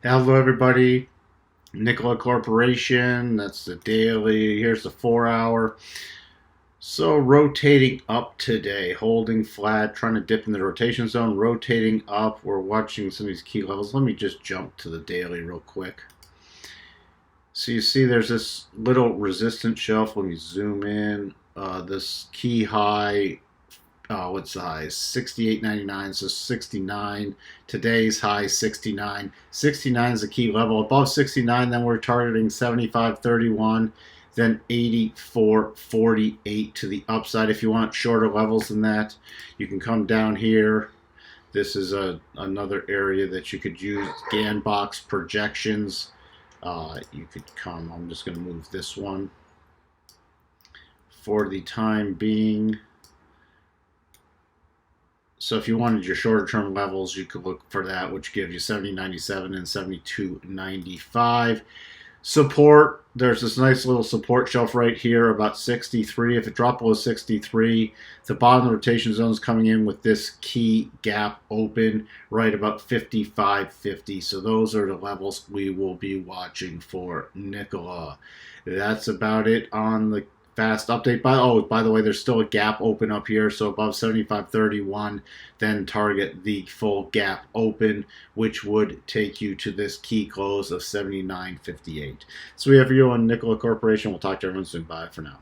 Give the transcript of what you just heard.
Hello, everybody. Nikola Corporation. That's the daily. Here's the 4 hour. So rotating up today, holding flat, trying to dip in the rotation zone, rotating up. We're watching some of these key levels. Let me just jump to the daily real quick. So you see there's this little resistance shelf. Let me zoom in. This key high, what's the high? 68.99, so 69. Today's high 69. 69 is the key level. Above 69, then we're targeting 75.31, then 84.48 to the upside. If you want shorter levels than that, you can come down here. This is another area that you could use. Gan box projections. You could come. I'm just going to move this one for the time being. So if you wanted your shorter term levels, you could look for that, which gives you 70.97 and 72.95. Support, there's this nice little support shelf right here, about 63. If it dropped below 63, the bottom of the rotation zone is coming in with this key gap open right about 55.50. So those are the levels we will be watching for Nikola. That's about it on the fast update. By the way, there's still a gap open up here, so above 75.31, then target the full gap open, which would take you to this key close of 79.58. So we have you on Nikola Corporation. We'll talk to everyone soon. Bye for now.